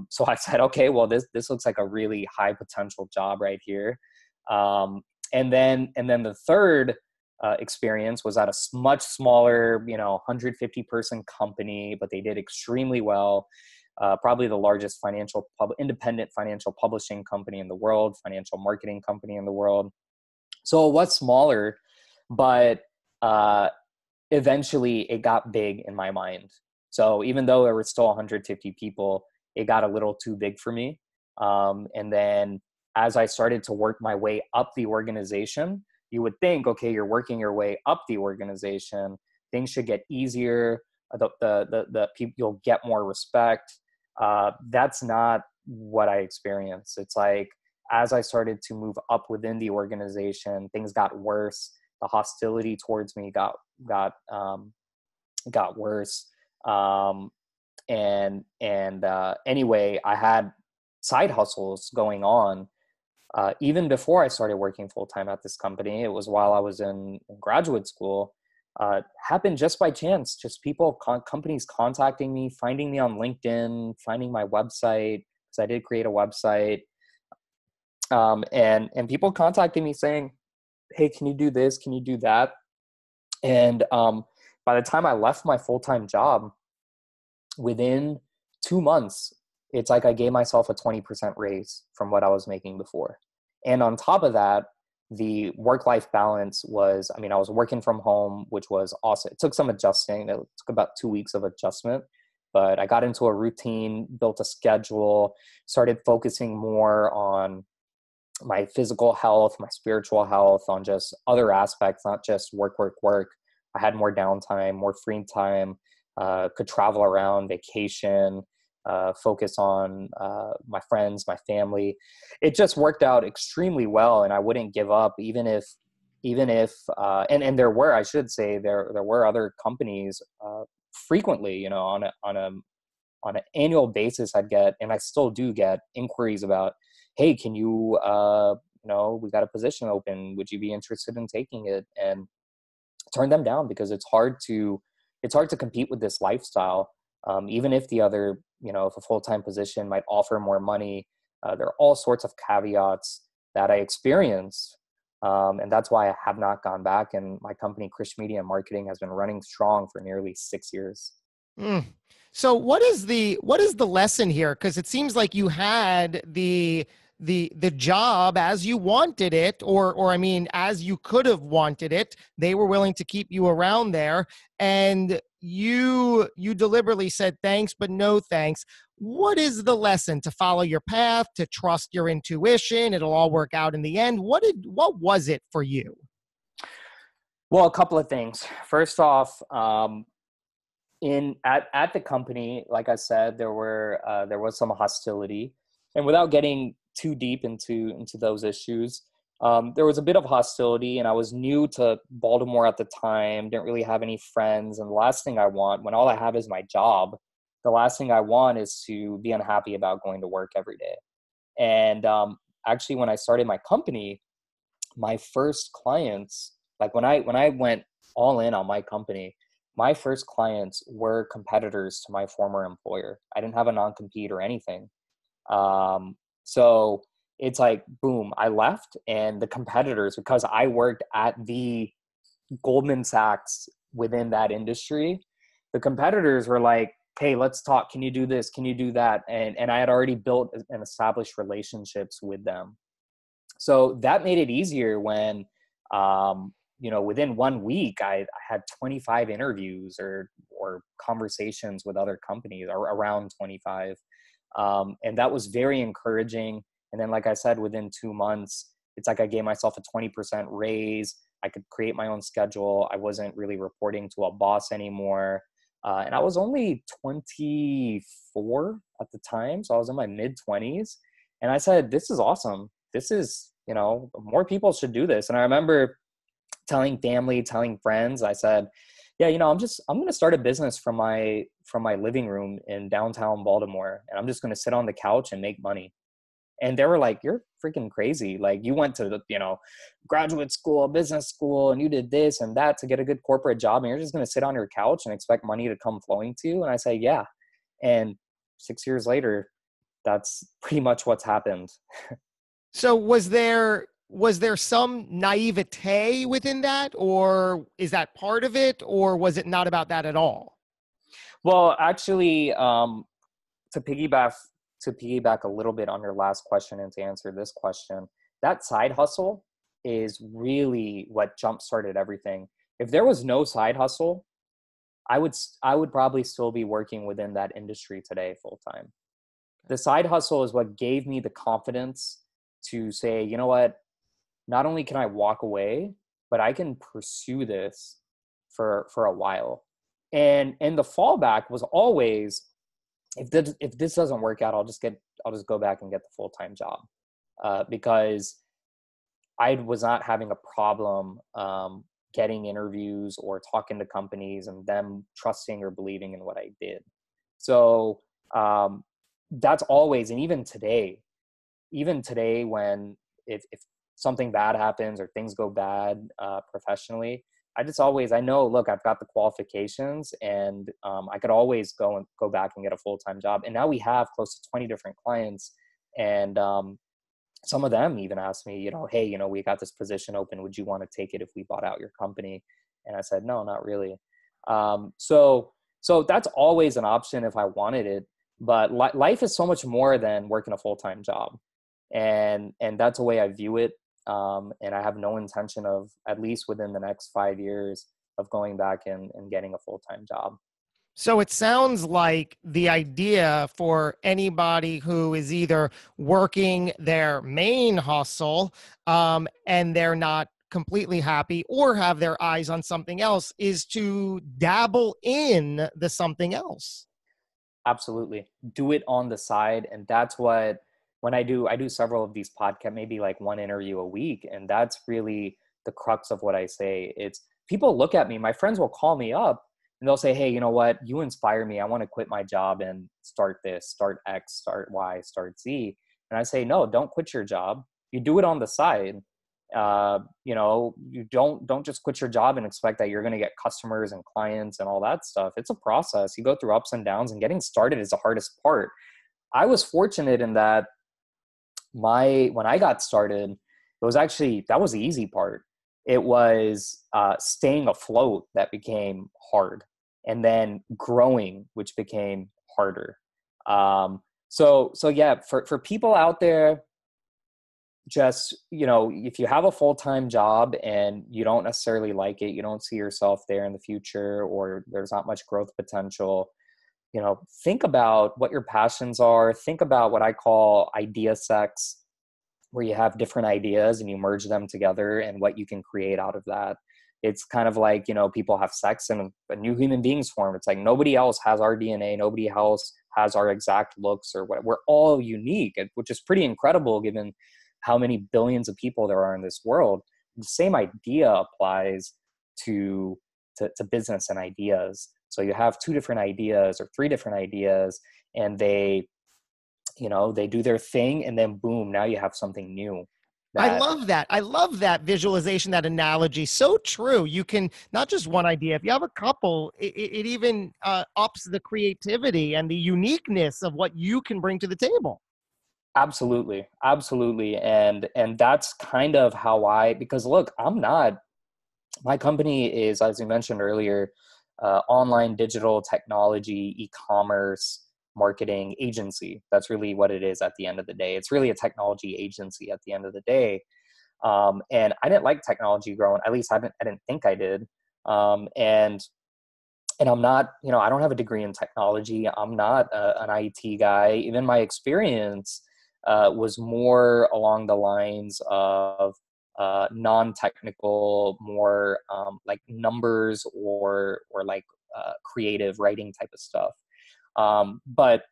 so I said, okay, well, this looks like a really high potential job right here. And then the third experience was at a much smaller, 150 person company, but they did extremely well. Probably the largest independent financial publishing company in the world, financial marketing company in the world. So it was smaller, but eventually it got big in my mind. So even though there were still 150 people, it got a little too big for me. And then as I started to work my way up the organization, you would think, okay, you're working your way up the organization, things should get easier. The people, you'll get more respect. That's not what I experienced. It's like, as I started to move up within the organization, things got worse. The hostility towards me got worse. Anyway, I had side hustles going on even before I started working full-time at this company. It was while I was in graduate school. Happened just by chance, just companies contacting me, finding me on LinkedIn, finding my website, because I did create a website, and people contacting me saying, hey, can you do this? Can you do that? And by the time I left my full-time job, within 2 months, it's like I gave myself a 20% raise from what I was making before. And on top of that, the work-life balance was, I was working from home, which was awesome. It took some adjusting. It took about 2 weeks of adjustment, but I got into a routine, built a schedule, started focusing more on my physical health, my spiritual health, on just other aspects, not just work. I had more downtime, more free time, could travel around, vacation, focus on my friends, my family. It just worked out extremely well, and I wouldn't give up, even if and there were, I should say, there were other companies frequently, on an annual basis, I'd get, and I still do get, inquiries about, hey, can you we got a position open, would you be interested in taking it? And turn them down, because it's hard to compete with this lifestyle. Even if the other, if a full-time position might offer more money, there are all sorts of caveats that I experienced. And that's why I have not gone back. And my company, Krish Media Marketing, has been running strong for nearly 6 years. So what is the lesson here? Because it seems like you had the job as you wanted it, or as you could have wanted it. They were willing to keep you around there, and you deliberately said thanks, but no thanks. What is the lesson? To follow your path, to trust your intuition, it'll all work out in the end. What was it for you? Well, a couple of things. First off, at the company, like I said, there was some hostility, and without getting too deep into those issues, there was a bit of hostility, and I was new to Baltimore at the time, didn't really have any friends. And the last thing I want, when all I have is my job, the last thing I want is to be unhappy about going to work every day. And actually, when I started my company, my first clients, like when I went all in on my company, my first clients were competitors to my former employer. I didn't have a non-compete or anything. So it's like, boom, I left, and the competitors, because I worked at the Goldman Sachs within that industry, the competitors were like, hey, let's talk. Can you do this? Can you do that? And I had already built and established relationships with them. So that made it easier when, within 1 week, I had 25 interviews or conversations with other companies, or around 25. And that was very encouraging. And then, like I said, within 2 months, it's like I gave myself a 20% raise. I could create my own schedule. I wasn't really reporting to a boss anymore. And I was only 24 at the time. So I was in my mid-20s. And I said, this is awesome. This is, more people should do this. And I remember telling family, telling friends, I said, yeah, I'm going to start a business from my living room in downtown Baltimore, and I'm just going to sit on the couch and make money. And they were like, you're freaking crazy. Like, you went to the, graduate school, business school, and you did this and that to get a good corporate job, and you're just going to sit on your couch and expect money to come flowing to you. And I say, yeah. And 6 years later, that's pretty much what's happened. So was there some naivete within that, or is that part of it, or was it not about that at all? Well, actually, to piggyback a little bit on your last question and to answer this question, that side hustle is really what jump-started everything. If there was no side hustle, I would probably still be working within that industry today full time. The side hustle is what gave me the confidence to say, you know what, not only can I walk away, but I can pursue this for a while. And the fallback was always, if this doesn't work out, I'll just go back and get the full-time job, because I was not having a problem getting interviews or talking to companies and them trusting or believing in what I did. So that's always, and even today, when if something bad happens or things go bad professionally, I know, look, I've got the qualifications, and I could always go back and get a full-time job. And now we have close to 20 different clients, and some of them even asked me, hey, we got this position open. Would you want to take it if we bought out your company? And I said, no, not really. So that's always an option if I wanted it. But life is so much more than working a full-time job. And that's the way I view it. And I have no intention of, at least within the next 5 years, of going back and getting a full-time job. So it sounds like the idea for anybody who is either working their main hustle and they're not completely happy, or have their eyes on something else, is to dabble in the something else. Absolutely. Do it on the side. And that's what, when I do several of these podcasts, maybe like one interview a week. And that's really the crux of what I say. It's, people look at me, my friends will call me up and they'll say, hey, you know what? You inspire me. I want to quit my job and start this, start X, start Y, start Z. And I say, no, don't quit your job. You do it on the side. You don't just quit your job and expect that you're going to get customers and clients and all that stuff. It's a process. You go through ups and downs, and getting started is the hardest part. I was fortunate in that when I got started, that was the easy part. It was staying afloat that became hard, and then growing, which became harder. So yeah, for people out there, just, if you have a full-time job and you don't necessarily like it, you don't see yourself there in the future, or there's not much growth potential, think about what your passions are. Think about what I call idea sex, where you have different ideas and you merge them together and what you can create out of that. It's kind of like, people have sex and a new human being's form. It's like nobody else has our DNA. Nobody else has our exact looks or what. We're all unique, which is pretty incredible given how many billions of people there are in this world. The same idea applies to business and ideas. So you have 2 different ideas or 3 different ideas, and they do their thing, and then boom, now you have something new. I love that. I love that visualization, that analogy. So true. You can, not just one idea, if you have a couple, it even ups the creativity and the uniqueness of what you can bring to the table. Absolutely. And that's kind of how because look, my company is, as you mentioned earlier, online digital technology, e-commerce, marketing agency. That's really what it is at the end of the day. It's really a technology agency at the end of the day. And I didn't like technology growing, at least I didn't think I did. And I'm not, I don't have a degree in technology. I'm not an IT guy. Even my experience was more along the lines of non-technical, more like numbers or like creative writing type of stuff. But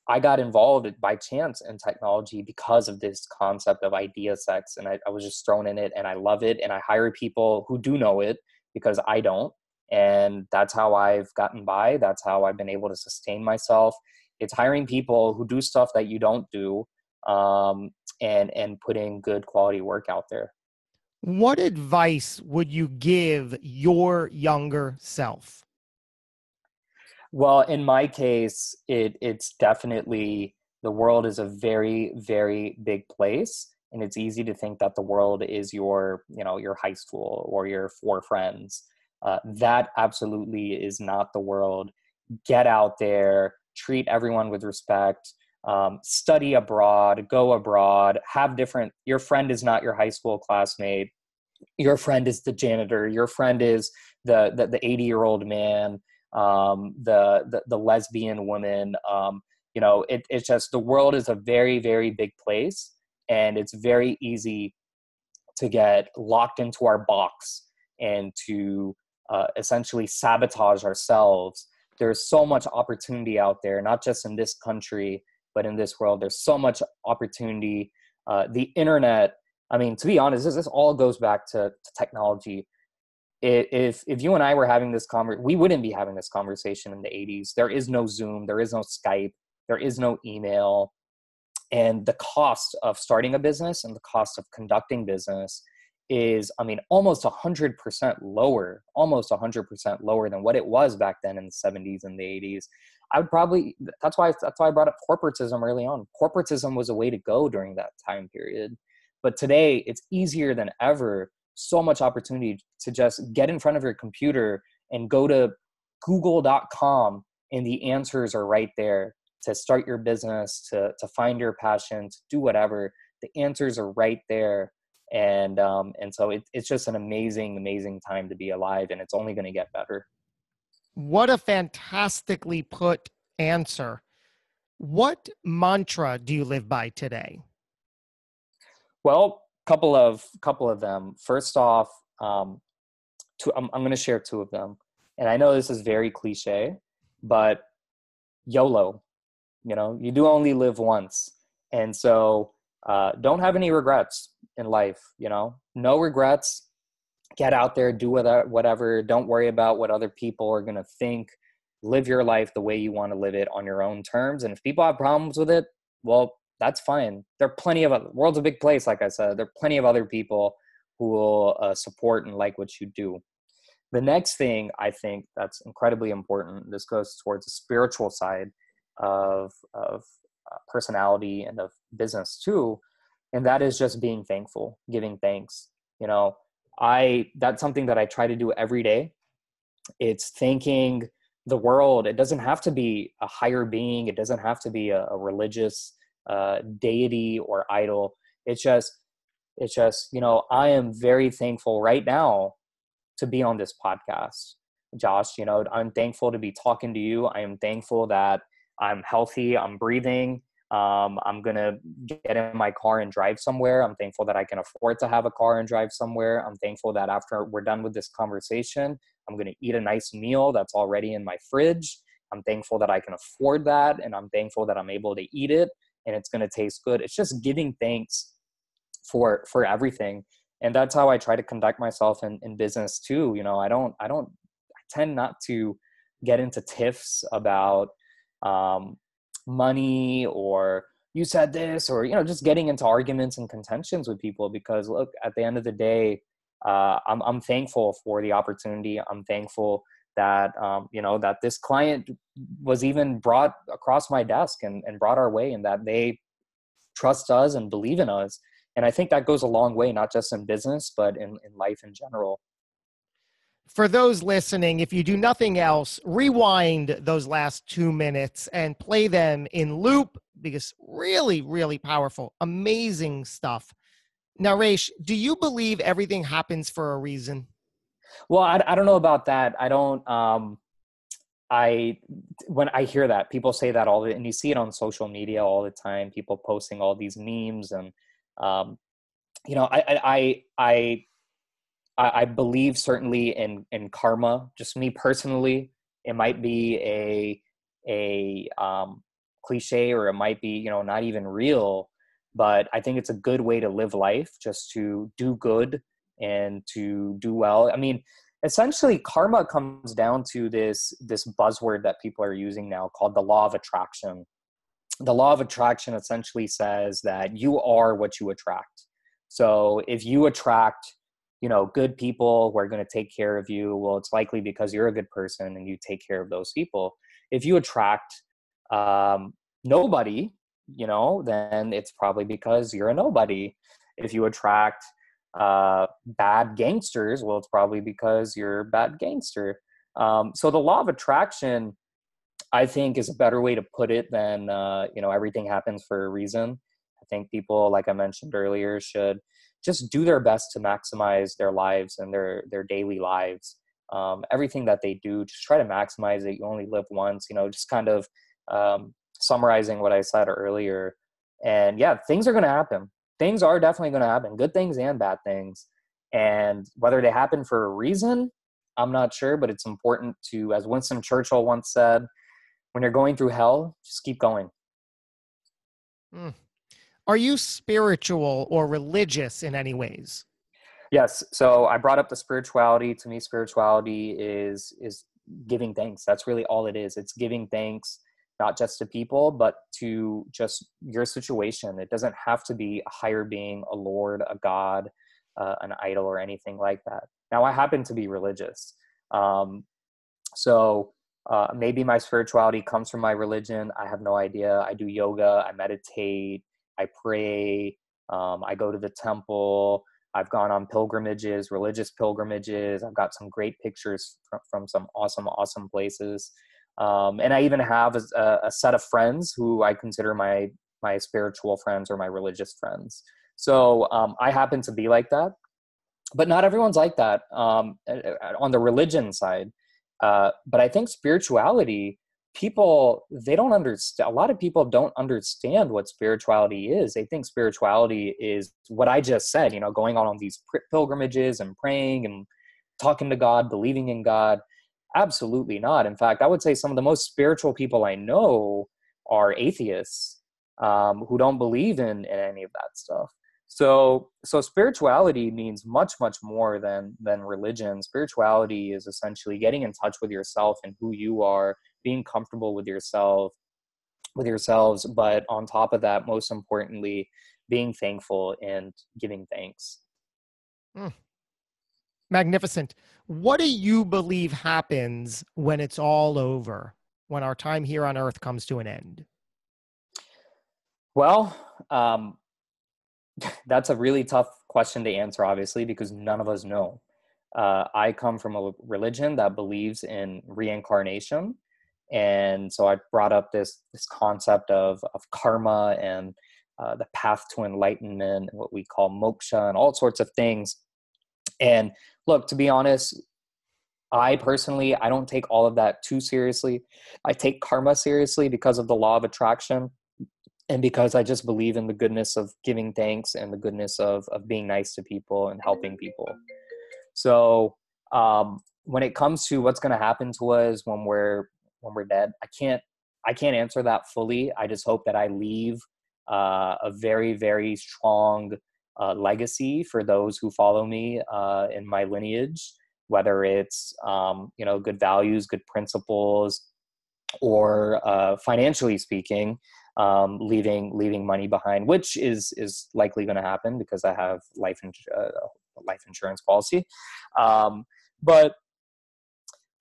I got involved by chance in technology because of this concept of idea sex, and I was just thrown in it, and I love it, and I hire people who do know it because I don't. And that's how I've gotten by. That's how I've been able to sustain myself. It's hiring people who do stuff that you don't do, and putting good quality work out there. What advice would you give your younger self? Well, in my case, it's definitely, the world is a very, very big place. And it's easy to think that the world is your high school or your four friends. That absolutely is not the world. Get out there, treat everyone with respect, study abroad, go abroad, your friend is not your high school classmate. Your friend is the janitor. Your friend is the 80-year-old man, the lesbian woman. It's just, the world is a very, very big place, and it's very easy to get locked into our box and to essentially sabotage ourselves. There's so much opportunity out there, not just in this country, but in this world. There's so much opportunity. The internet, I mean, to be honest, this all goes back to technology. If you and I were having this conversation, we wouldn't be having this conversation in the 80s. There is no Zoom, there is no Skype, there is no email. And the cost of starting a business and the cost of conducting business is, I mean, almost 100% lower than what it was back then in the 70s and the 80s. That's why I brought up corporatism early on. Corporatism was a way to go during that time period. But today it's easier than ever. So much opportunity to just get in front of your computer and go to google.com, and the answers are right there to start your business, to find your passion, to do whatever. The answers are right there. And so it's just an amazing, amazing time to be alive, and it's only going to get better. What a fantastically put answer. What mantra do you live by today? Well, couple of them. First off, I'm going to share two of them. And I know this is very cliche, but YOLO, you do only live once. And so don't have any regrets in life, no regrets. Get out there, do whatever. Don't worry about what other people are going to think. Live your life the way you want to live it on your own terms. And if people have problems with it, well, that's fine. There are plenty of other, world's a big place. Like I said, there are plenty of other people who will support and like what you do. The next thing I think that's incredibly important, this goes towards the spiritual side of personality and of business too. And that is just being thankful, giving thanks. That's something that I try to do every day. It's thanking the world. It doesn't have to be a higher being. It doesn't have to be a religious deity or idol. It's just, I am very thankful right now to be on this podcast, Josh. I'm thankful to be talking to you. I am thankful that I'm healthy, I'm breathing. I'm going to get in my car and drive somewhere. I'm thankful that I can afford to have a car and drive somewhere. I'm thankful that after we're done with this conversation, I'm going to eat a nice meal that's already in my fridge. I'm thankful that I can afford that, and I'm thankful that I'm able to eat it and it's going to taste good. It's just giving thanks for everything. And that's how I try to conduct myself in business too. I tend not to get into tiffs about money, or you said this, or just getting into arguments and contentions with people, because look, at the end of the day, I'm thankful for the opportunity. I'm thankful that that this client was even brought across my desk and brought our way, and that they trust us and believe in us. And I think that goes a long way, not just in business, but in life in general. For those listening, if you do nothing else, rewind those last 2 minutes and play them in loop, because really, really powerful, amazing stuff. Naresh, do you believe everything happens for a reason? Well, I don't know about that. I don't, when I hear that, people say that and you see it on social media all the time, people posting all these memes, and, I believe certainly in karma. Just me personally, it might be a cliche, or it might be, not even real, but I think it's a good way to live life, just to do good and to do well. I mean, Essentially, karma comes down to this buzzword that people are using now called the law of attraction. The law of attraction essentially says that you are what you attract. So if you attract, good people who are going to take care of you, well, it's likely because you're a good person and you take care of those people. If you attract nobody, then it's probably because you're a nobody. If you attract bad gangsters, well, it's probably because you're a bad gangster. So the law of attraction, I think, is a better way to put it than, everything happens for a reason. I think people, like I mentioned earlier, should just do their best to maximize their lives and their daily lives. Everything that they do, just try to maximize it. You only live once, just kind of summarizing what I said earlier. And yeah, things are going to happen. Things are definitely going to happen, good things and bad things. And whether they happen for a reason, I'm not sure, but it's important to, as Winston Churchill once said, when you're going through hell, just keep going. Are you spiritual or religious in any ways? Yes. So I brought up the spirituality. To me, spirituality is giving thanks. That's really all it is. It's giving thanks, not just to people, but to just your situation. It doesn't have to be a higher being, a Lord, a God, an idol, or anything like that. Now, I happen to be religious. So maybe my spirituality comes from my religion. I have no idea. I do yoga. I meditate. I pray. I go to the temple. I've gone on pilgrimages, religious pilgrimages. I've got some great pictures from some awesome places. And I even have a set of friends who I consider my spiritual friends or my religious friends. So I happen to be like that, but not everyone's like that on the religion side. But I think spirituality, they don't understand. A lot of people don't understand what spirituality is. They think spirituality is what I just said, going on these pilgrimages and praying and talking to God, believing in God. Absolutely not. In fact, I would say some of the most spiritual people I know are atheists who don't believe in any of that stuff. So spirituality means much more than religion. Spirituality is essentially getting in touch with yourself and who you are, being comfortable with yourselves, but on top of that, most importantly, being thankful and giving thanks. Magnificent. What do you believe happens when it's all over, when our time here on Earth comes to an end? Well, that's a really tough question to answer, obviously, because none of us know. I come from a religion that believes in reincarnation. And so I brought up this concept of karma and the path to enlightenment, what we call moksha, and all sorts of things. And look, to be honest, I personally don't take all of that too seriously. I take karma seriously because of the law of attraction and because I just believe in the goodness of giving thanks and the goodness of being nice to people and helping people. So when it comes to what's going to happen to us when we're dead, I can't answer that fully. I just hope that I leave a very, very strong legacy for those who follow me in my lineage, whether it's good values, good principles, or financially speaking, leaving money behind, which is likely going to happen because I have life insurance policy. But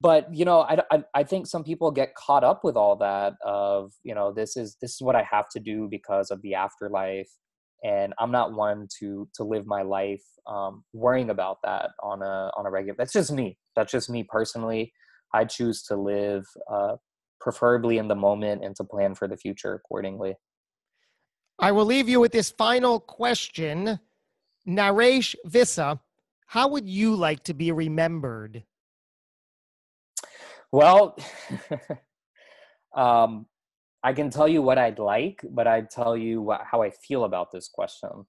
I think some people get caught up with all that of, this is what I have to do because of the afterlife. And I'm not one to live my life worrying about that on a regular. That's just me. That's just me personally. I choose to live preferably in the moment and to plan for the future accordingly. I will leave you with this final question. Naresh Vissa, how would you like to be remembered? Well, I can tell you what I'd like, but I'd tell you how I feel about this question.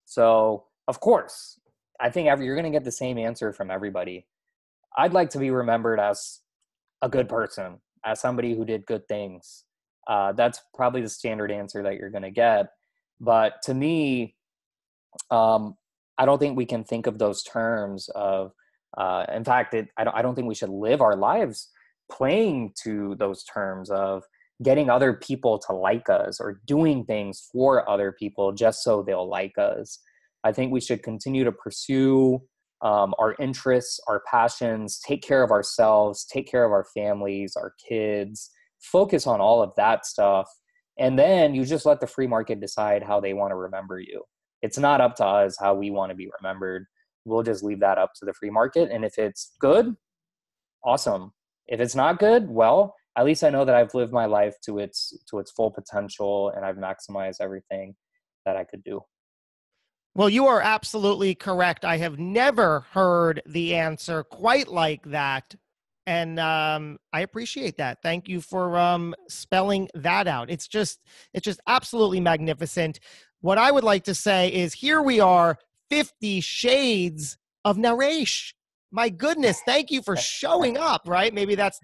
So, of course, I think you're going to get the same answer from everybody. I'd like to be remembered as a good person, as somebody who did good things. That's probably the standard answer that you're going to get. But to me, I don't think we can think of those terms of In fact, I don't think we should live our lives playing to those terms of getting other people to like us or doing things for other people just so they'll like us. I think we should continue to pursue our interests, our passions, take care of ourselves, take care of our families, our kids, focus on all of that stuff. And then you just let the free market decide how they want to remember you. It's not up to us how we want to be remembered. We'll just leave that up to the free market. And if it's good, awesome. If it's not good, well, at least I know that I've lived my life to its full potential and I've maximized everything that I could do. Well, you are absolutely correct. I have never heard the answer quite like that. And I appreciate that. Thank you for spelling that out. It's just absolutely magnificent. What I would like to say is here we are, 50 Shades of Naresh. My goodness, thank you for showing up, right? Maybe that's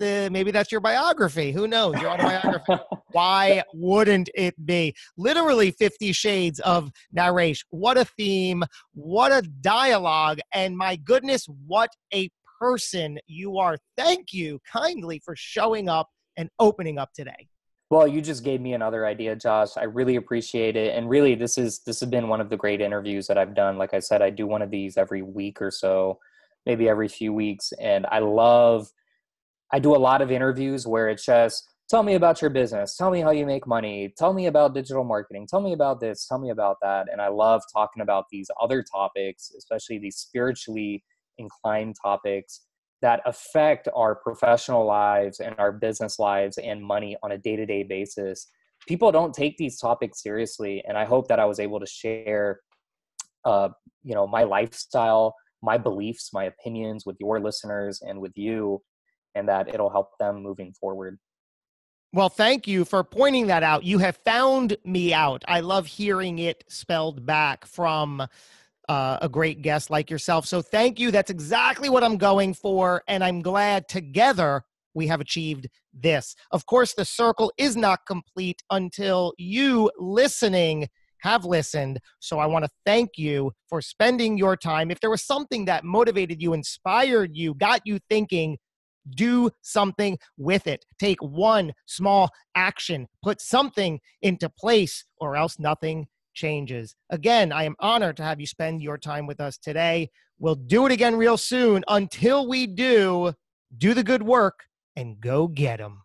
your biography. Who knows? Your autobiography. Why wouldn't it be? Literally 50 Shades of Naresh. What a theme, what a dialogue, and my goodness, what a person you are. Thank you kindly for showing up and opening up today. Well, you just gave me another idea, Josh. I really appreciate it. And really, this has been one of the great interviews that I've done. Like I said, I do one of these every week or so, maybe every few weeks. And I do a lot of interviews where it's just, tell me about your business. Tell me how you make money. Tell me about digital marketing. Tell me about this. Tell me about that. And I love talking about these other topics, especially these spiritually inclined topics that affect our professional lives and our business lives and money on a day-to-day basis. People don't take these topics seriously. And I hope that I was able to share, my lifestyle, my beliefs, my opinions with your listeners and with you, and that it'll help them moving forward. Well, thank you for pointing that out. You have found me out. I love hearing it spelled back from a great guest like yourself. So thank you. That's exactly what I'm going for. And I'm glad together we have achieved this. Of course, the circle is not complete until you listening have listened. So I want to thank you for spending your time. If there was something that motivated you, inspired you, got you thinking, do something with it. Take one small action, put something into place, or else nothing changes. Again, I am honored to have you spend your time with us today. We'll do it again real soon. Until we do the good work and go get 'em.